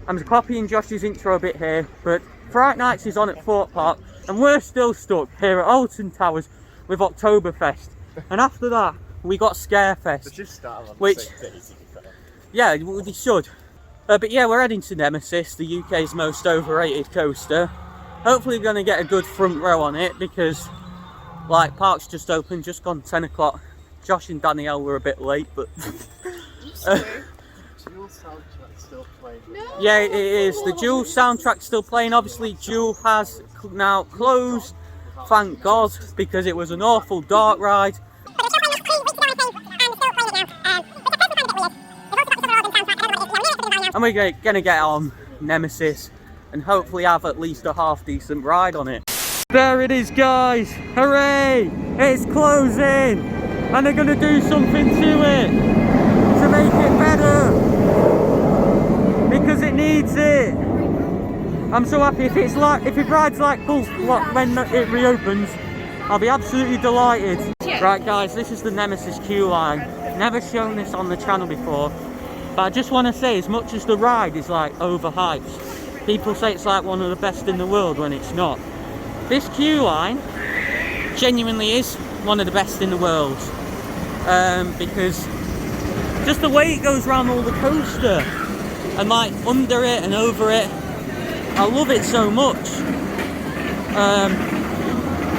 I'm copying Josh's intro a bit here, but Fright Nights is on at Fort Park, and we're still stuck here at Alton Towers with Oktoberfest. And after that, we got Scarefest, which, yeah, they should. But yeah, we're heading to Nemesis, the UK's most overrated coaster. Hopefully we're going to get a good front row on it, because, like, park's just open, just gone 10 o'clock. Josh and Danielle were a bit late, but... Dual soundtrack still playing. No. Yeah, it is. The Dual soundtrack's still playing. Obviously, Dual has now closed, thank God, because it was an awful dark ride. And we're going to get on Nemesis and hopefully have at least a half decent ride on it. There it is, guys. Hooray! It's closing! And they're going to do something to it to make it better, because it needs it. I'm so happy. If it rides like Pulse when it reopens, I'll be absolutely delighted. Right, guys, this is the Nemesis queue line. Never shown this on the channel before, but I just want to say, as much as the ride is like overhyped, people say it's like one of the best in the world when it's not. This queue line genuinely is one of the best in the world, because just the way it goes around all the coaster and like under it and over it, I love it so much.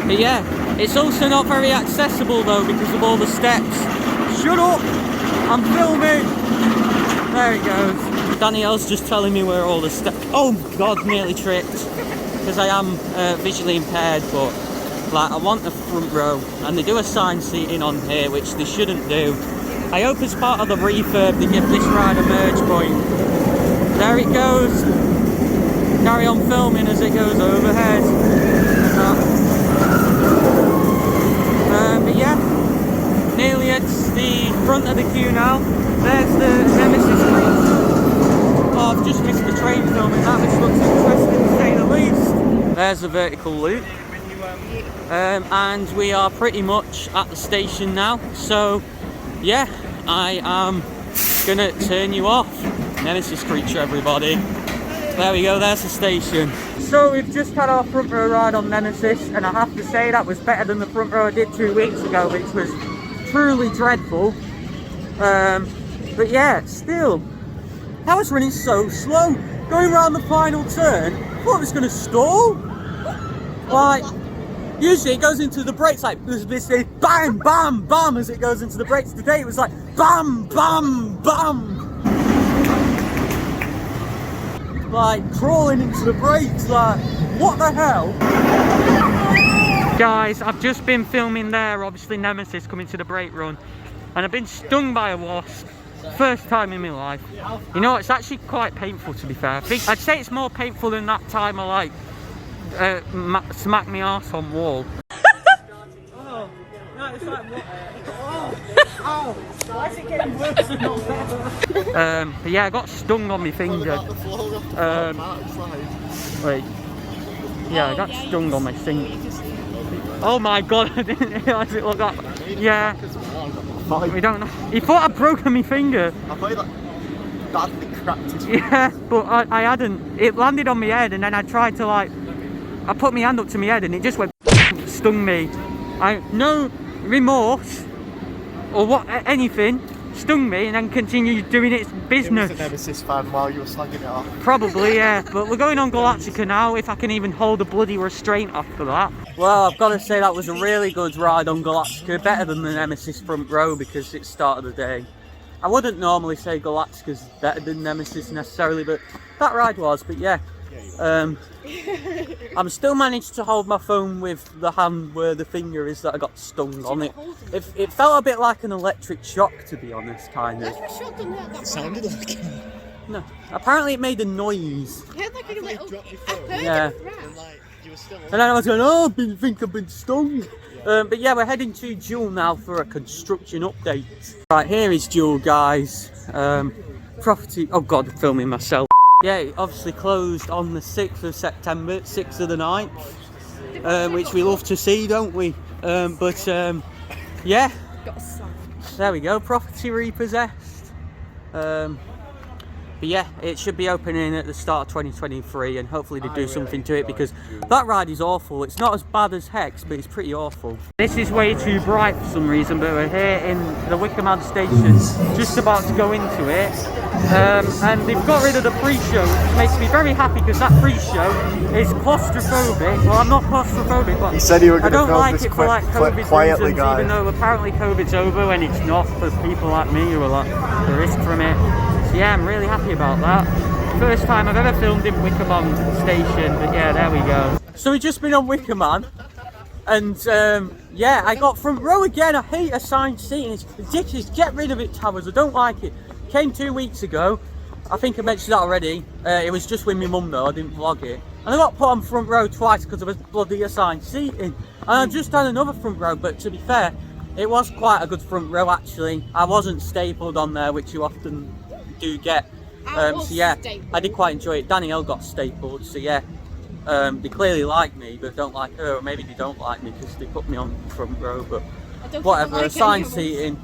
But yeah, it's also not very accessible though because of all the steps. Shut up! I'm filming! There it goes. Danielle's just telling me where all the steps... Oh God, nearly tripped. Because I am visually impaired, but like I want the front row, and they do assign seating on here, which they shouldn't do. I hope as part of the refurb they give this ride a merge point. There it goes. Carry on filming as it goes overhead. But yeah, nearly at the front of the queue now. There's the Nemesis creature. Oh, I've just missed the train filming that, which looks interesting to say the least. There's the vertical loop. And we are pretty much at the station now. So yeah, I am gonna turn you off. Nemesis creature, everybody. There we go, there's the station. So we've just had our front row ride on Nemesis, and I have to say that was better than the front row I did 2 weeks ago, which was truly dreadful. But yeah, still, that was running so slow. Going around the final turn, I thought it was gonna stall. Like, usually it goes into the brakes like this bam, bam, bam as it goes into the brakes. Today it was like bam, bam, bam. Like crawling into the brakes, like what the hell? Guys, I've just been filming there, obviously Nemesis coming to the brake run, and I've been stung by a wasp. First time in my life. You know, it's actually quite painful, to be fair. I'd say it's more painful than that time I like smacked my arse on wall. Oh, no, it's like what? Oh, why is it getting worse and not better? But yeah, I got stung on my finger. Wait. Yeah, I got stung on my finger. Oh my God, I didn't realise it looked like that. Yeah. We don't know. He thought I'd broken my finger. I thought you badly cracked his finger. Yeah, but I hadn't. It landed on my head, and then I tried to like... I put my hand up to my head and it just went stung me. No remorse or what, anything, stung me and then continued doing its business. It was a Nemesis fan while you were slagging it off. Probably, yeah. But we're going on Galactica now, if I can even hold a bloody restraint after that. Well, I've got to say that was a really good ride on Galactica. Better than the Nemesis front row because it's start of the day. I wouldn't normally say Galactica's better than Nemesis necessarily, but that ride was, but yeah. I'm still managed to hold my phone with the hand where the finger is that I got stung on it. It felt a bit like an electric shock, to be honest, kind of. It sounded like it. No, apparently it made a noise. You heard like a little... Yeah. And then I was going, oh, I think I've been stung. Yeah. But yeah, we're heading to Dual now for a construction update. Right, here is Dual, guys. Property... Oh God, I'm filming myself. Yeah, it obviously closed on the 6th of September, 6th of the 9th, which we love to see, don't we? Yeah, there we go, property repossessed. But yeah, it should be opening at the start of 2023, and hopefully they do something to it, because that ride is awful. It's not as bad as Hex, but it's pretty awful. This is way too bright for some reason, but we're here in the Wicker Man station, just about to go into it. And they've got rid of the pre-show, which makes me very happy, because that pre-show is claustrophobic. Well, I'm not claustrophobic, but He said you were I going to don't film like this it for like COVID quietly, reasons, guys. even though apparently COVID's over when it's not, for people like me who are like the risk from it. So yeah, I'm really happy about that. First time I've ever filmed in Wicker Man station, but yeah, there we go. So we've just been on Wicker Man, and yeah, I got front row again. I hate assigned seating, it's ridiculous. Get rid of it, Towers, I don't like it. Came 2 weeks ago, I think I mentioned that already. It was just with my mum though, I didn't vlog it. And I got put on front row twice because I was bloody assigned seating. And I just had another front row, but to be fair, it was quite a good front row actually. I wasn't stapled on there, which you often do get. So yeah, I did quite enjoy it. Danielle got stapled, so yeah. They clearly like me, but don't like her, or maybe they don't like me because they put me on front row, but whatever. Assigned seating,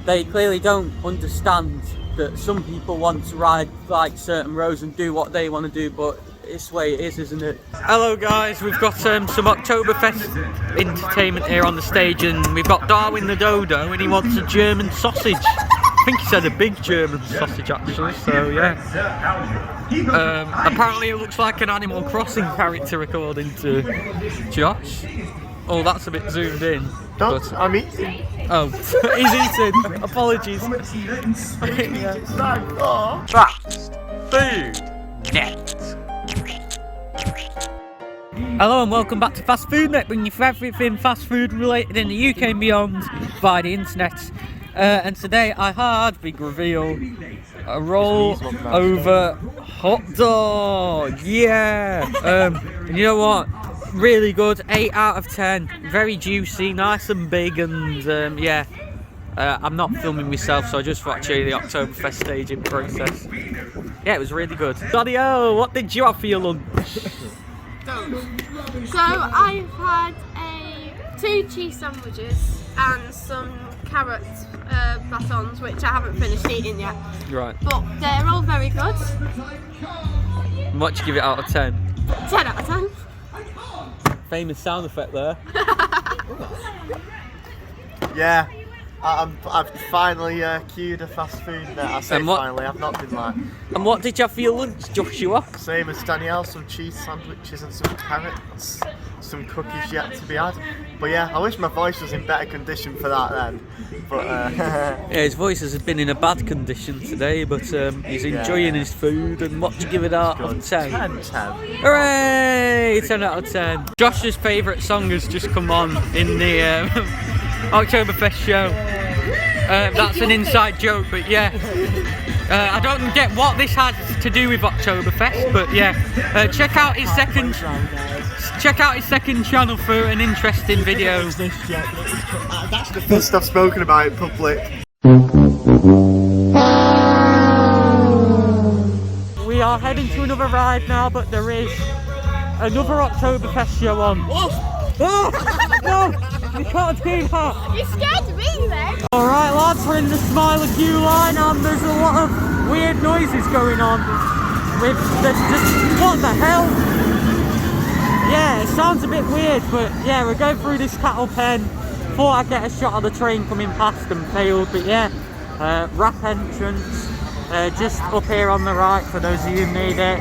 they clearly don't understand that some people want to ride like certain rows and do what they want to do, but it's the way it is, isn't it? Hello guys, we've got some Oktoberfest entertainment here on the stage, and we've got Darwin the Dodo, and he wants a German sausage. I think he said a big German sausage actually, so yeah. Apparently it looks like an Animal Crossing character according to Josh. Oh, that's a bit zoomed in. Don't, I'm eating. Oh, he's eating. Apologies. FastFoodNet. Hello and welcome back to FastFoodNet, bringing you everything fast food related in the UK and beyond via the internet. And today I had, big reveal, a roll over hot dog. Yeah. And you know what? Really good. 8 out of 10. Very juicy, nice and big, and yeah. I'm not filming myself, so I just thought I'd show you the Oktoberfest staging process. Yeah, it was really good. Daddy-o, what did you have for your lunch? So I've had 2 cheese sandwiches and some carrot batons, which I haven't finished eating yet. Right. But they're all very good. What do you give it out of 10? 10 out of 10. Famous sound effect there. Yeah, I've finally queued a FastFoodNet. I say finally, I've not been like. And what did you have for your lunch, Joshua? Same as Danielle, some cheese sandwiches and some carrots, some cookies yet to be had. But yeah, I wish my voice was in better condition for that then. But yeah, his voice has been in a bad condition today, but he's enjoying his food. And what do you give it out of 10? 10. Hooray! 10 out of 10. Josh's favourite song has just come on in the Oktoberfest show. That's an inside joke, but yeah. I don't get what this has to do with Oktoberfest, but yeah. Check out his second channel for an interesting video. That's the first I've spoken about in public. We are heading to another ride now, but there is another Oktoberfest show on. Oh, no, you can't do that. You scared me then. Alright lads, we're in the Smiler queue line, and there's a lot of weird noises going on with just what the hell? Yeah, it sounds a bit weird, but yeah, we're going through this cattle pen. Thought I'd get a shot of the train coming past and failed, but yeah, wrap entrance, just up here on the right for those of you who need it.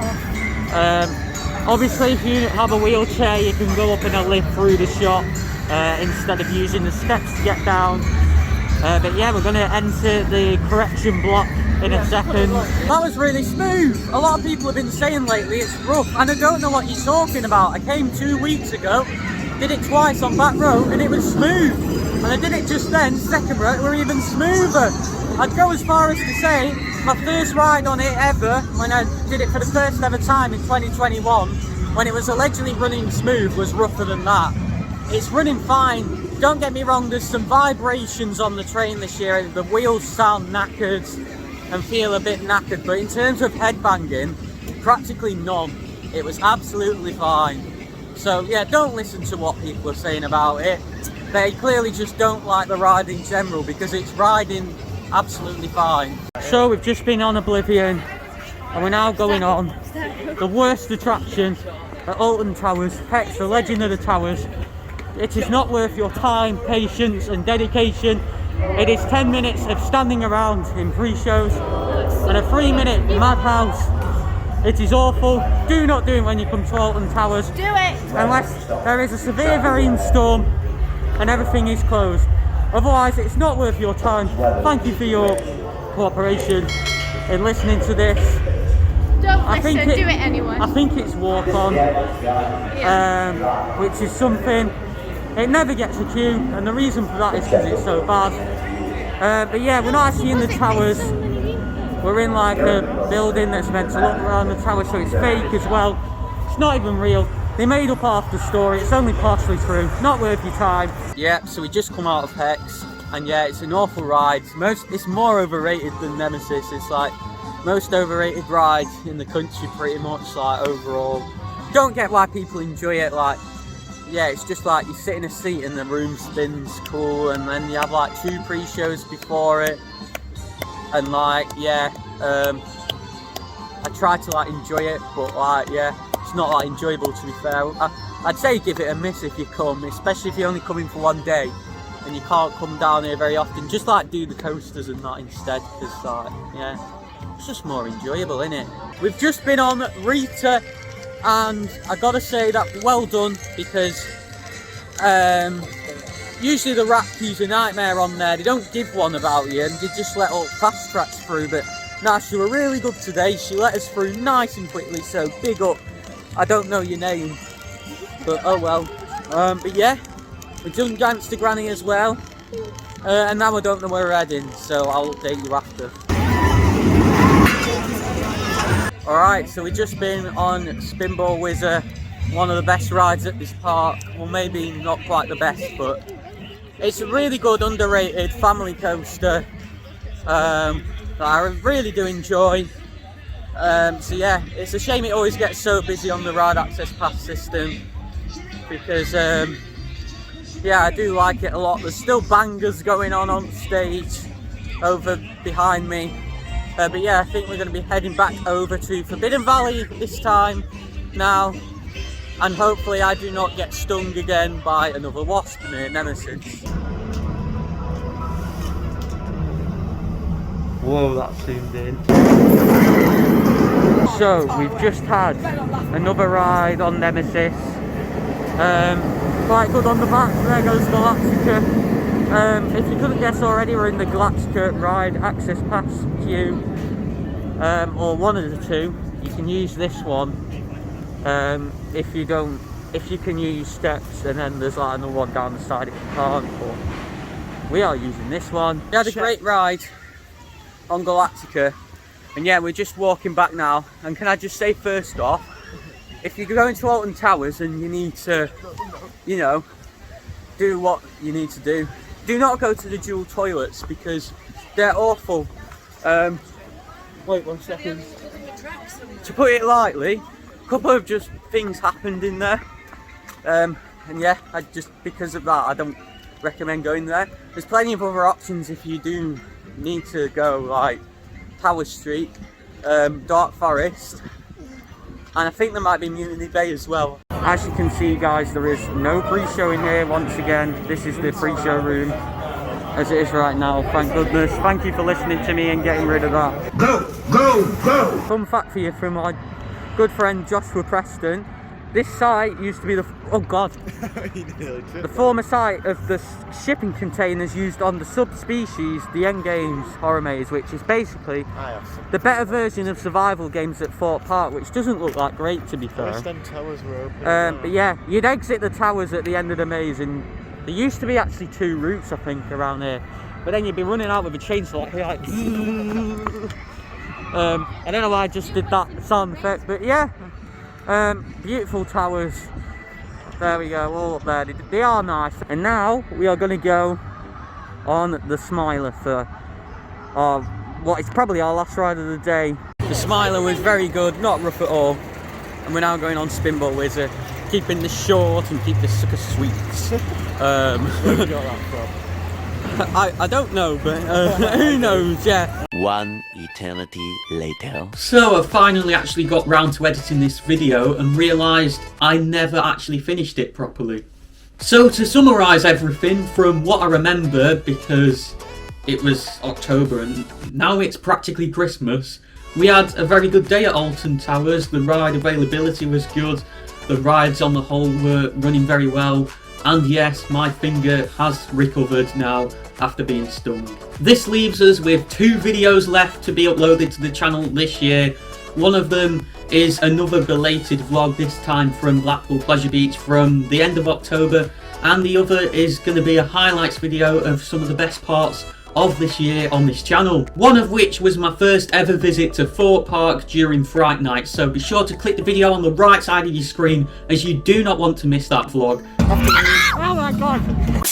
Obviously if you have a wheelchair, you can go up in a lift through the shop instead of using the steps to get down. But yeah, we're going to enter the correction block in a second. That was really smooth. A lot of people have been saying lately it's rough, and I don't know what you're talking about. I came 2 weeks ago, did it twice on back row, and it was smooth. And I did it just then, second row, we're even smoother. I'd go as far as to say my first ride on it ever, when I did it for the first ever time in 2021, when it was allegedly running smooth, was rougher than that. It's running fine. Don't get me wrong, there's some vibrations on the train this year. The wheels sound knackered and feel a bit knackered, but in terms of headbanging, practically none. It was absolutely fine. So yeah, don't listen to what people are saying about it. They clearly just don't like the ride in general, because it's riding absolutely fine. So we've just been on Oblivion, and we're now going on the worst attraction at Alton Towers, Hex, the Legend of the Towers. It is not worth your time, patience and dedication. It is 10 minutes of standing around in pre-shows and a 3-minute madhouse. It is awful. Do not do it when you come to Alton Towers. Do it! Unless there is a severe rainstorm and everything is closed. Otherwise, it's not worth your time. Thank you for your cooperation in listening to this. Don't listen, do it anyway. I think it's walk on, which is something. It never gets a queue, and the reason for that is because it's so bad. But yeah, we're not actually in the towers. We're in like a building that's meant to look around the tower, so it's fake as well. It's not even real. They made up half the story. It's only partially true. Not worth your time. Yeah, so we just come out of Hex, and yeah, it's an awful ride. It's more overrated than Nemesis. It's like most overrated ride in the country, pretty much. Like overall, don't get why people enjoy it. Like, yeah, it's just like you sit in a seat and the room spins cool, and then you have like 2 pre-shows before it, and like yeah, I try to like enjoy it, but like yeah, it's not like enjoyable, to be fair. I'd say give it a miss if you come, especially if you're only coming for 1 day and you can't come down here very often. Just like do the coasters and that instead, because like yeah, it's just more enjoyable, isn't it? We've just been on Rita, and I gotta say that well done, because usually the rat queue's a nightmare on there. They don't give one about you, and they just let all fast tracks through. But nah, she were really good today. She let us through nice and quickly, so big up. I don't know your name, but oh well. But yeah, we've done Gangster Granny as well, and now I don't know where we're heading, so I'll update you after. Alright, so we've just been on Spinball Whizzer, one of the best rides at this park. Well, maybe not quite the best, but it's a really good, underrated family coaster that I really do enjoy. So yeah, it's a shame it always gets so busy on the ride access pass system, because yeah, I do like it a lot. There's still bangers going on stage over behind me. But yeah, I think we're going to be heading back over to Forbidden Valley this time now, and hopefully I do not get stung again by another wasp near Nemesis. Whoa, that zoomed in. So we've just had another ride on Nemesis. Quite good on the back. There goes Galactica. If you couldn't guess already, we're in the Galactica ride access pass queue, or one of the 2. You can use this one if you can use steps, and then there's like another one down the side if you can't, but we are using this one. We had a great ride on Galactica, and yeah, we're just walking back now. And can I just say first off, if you're going to Alton Towers and you need to, you know, do what you need to do, do not go to the dual toilets, because they're awful. Wait 1 second. To put it lightly, a couple of just things happened in there. And yeah, because of that, I don't recommend going there. There's plenty of other options if you do need to go, like Tower Street, Dark Forest, and I think there might be Mutiny Bay as well. As you can see, guys, there is no pre-show in here once again. This is the pre-show room as it is right now, thank goodness. Thank you for listening to me and getting rid of that. Go, go, go! Fun fact for you from my good friend Joshua Preston. This site used to be the former site of the shipping containers used on the subspecies The Endgame's horror maze, which is basically the better version of survival games at Fort Park, which doesn't look that great, to be fair. Towers were open. But yeah, you'd exit the towers at the end of the maze, and there used to be actually 2 routes, I think, around here. But then you'd be running out with a chainsaw, like I don't know why I just did that sound effect, but yeah. Beautiful towers. There we go, all up there. They are nice. And now we are going to go on the Smiler for what is probably our last ride of the day. The Smiler was very good, not rough at all. And we're now going on Spinball Whizzer, keeping this short and keep this sucker sweet. Where did you got that from? I don't know, but who knows, yeah. One eternity later. So I finally actually got round to editing this video and realised I never actually finished it properly. So to summarise everything from what I remember, because it was October and now it's practically Christmas, we had a very good day at Alton Towers. The ride availability was good, the rides on the whole were running very well, and yes, my finger has recovered now after being stung. This leaves us with 2 videos left to be uploaded to the channel this year. One of them is another belated vlog, this time from Blackpool Pleasure Beach from the end of October, and the other is going to be a highlights video of some of the best parts of this year on this channel. One of which was my first ever visit to Thorpe Park during Fright Night, so be sure to click the video on the right side of your screen as you do not want to miss that vlog. Oh my god!